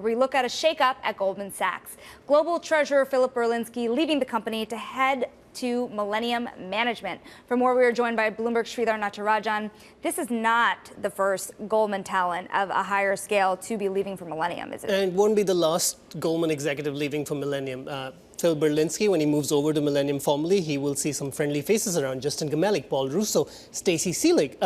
We look at a shakeup at Goldman Sachs. Global Treasurer Philip Berlinski leaving the company to head to Millennium Management. For more, we are joined by Bloomberg Sridhar Natarajan. This is not the first Goldman talent of a higher scale to be leaving for Millennium, is it? And it won't be the last Goldman executive leaving for Millennium. Phil Berlinski, when he moves over to Millennium formally, he will see some friendly faces around. Justin Gamelik, Paul Russo, Stacey Seelig.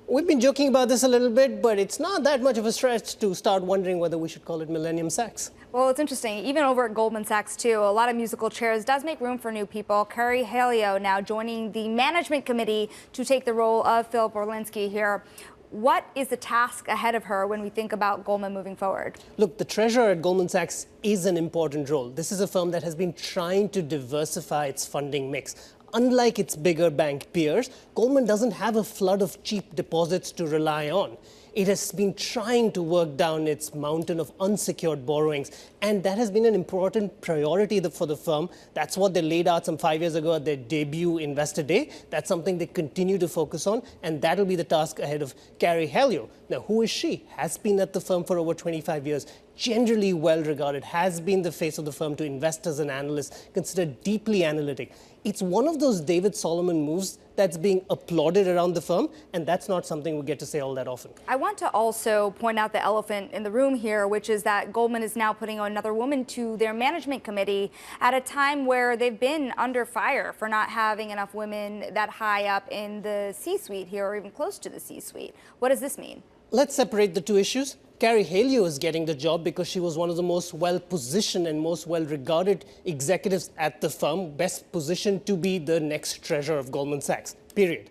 We've been joking about this a little bit, but it's not that much of a stretch to start wondering whether we should call it Millennium Sachs. Well, it's interesting. Even over at Goldman Sachs, too, a lot of musical chairs does make room for new people. Carey Halio now joining the management committee to take the role of Phil Berlinski here. What is the task ahead of her when we think about Goldman moving forward? Look, the treasurer at Goldman Sachs is an important role. This is a firm that has been trying to diversify its funding mix. Unlike its bigger bank peers, Goldman doesn't have a flood of cheap deposits to rely on. It has been trying to work down its mountain of unsecured borrowings, and that has been an important priority for the firm. That's what they laid out some 5 years ago at their debut Investor Day. That's something they continue to focus on, and that'll be the task ahead of Carey Halio. Now, who is she? Has been at the firm for over 25 years, generally well regarded, has been the face of the firm to investors and analysts, considered deeply analytic. It's one of those David Solomon moves that's being applauded around the firm, and that's not something we get to say all that often. I want to also point out the elephant in the room here, which is that Goldman is now putting another woman to their management committee at a time where they've been under fire for not having enough women that high up in the C-suite here, or even close to the C-suite. What does this mean? Let's separate the two issues. Carey Halio is getting the job because she was one of the most well-positioned and most well-regarded executives at the firm, best positioned to be the next treasurer of Goldman Sachs, period.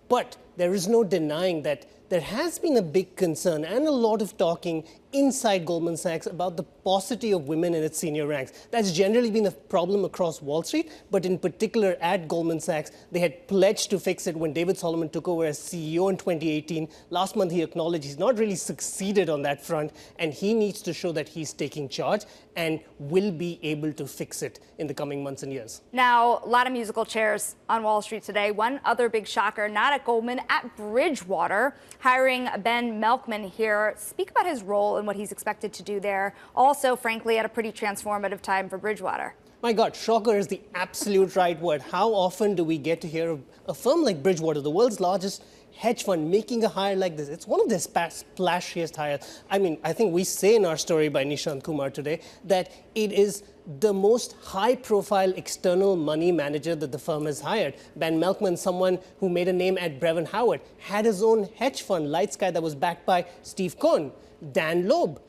But there is no denying that there has been a big concern and a lot of talking inside Goldman Sachs about the paucity of women in its senior ranks. That's generally been a problem across Wall Street, but in particular at Goldman Sachs, they had pledged to fix it when David Solomon took over as CEO in 2018. Last month, he acknowledged he's not really succeeded on that front, and he needs to show that he's taking charge and will be able to fix it in the coming months and years. Now, a lot of musical chairs on Wall Street today. One other big shocker, not at Goldman, at Bridgewater, hiring Ben Melkman here. Speak about his role and what he's expected to do there. Also, frankly, at a pretty transformative time for Bridgewater. My God, shocker is the absolute right word. How often do we get to hear of a firm like Bridgewater, the world's largest hedge fund, making a hire like this? It's one of their splashiest hires. I mean, I think we say in our story by Nishant Kumar today that it is the most high-profile external money manager that the firm has hired. Ben Melkman, someone who made a name at Brevan Howard, had his own hedge fund, Light Sky, that was backed by Steve Cohen, Dan Loeb.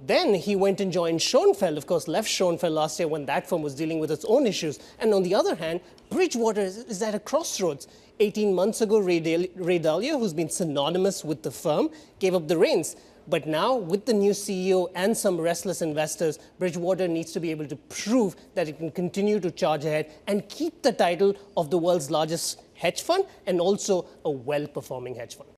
Then he went and joined Schoenfeld, of course, left Schoenfeld last year when that firm was dealing with its own issues. And on the other hand, Bridgewater is at a crossroads. 18 months ago, Ray Dalio, who's been synonymous with the firm, gave up the reins. But now, with the new CEO and some restless investors, Bridgewater needs to be able to prove that it can continue to charge ahead and keep the title of the world's largest hedge fund and also a well-performing hedge fund.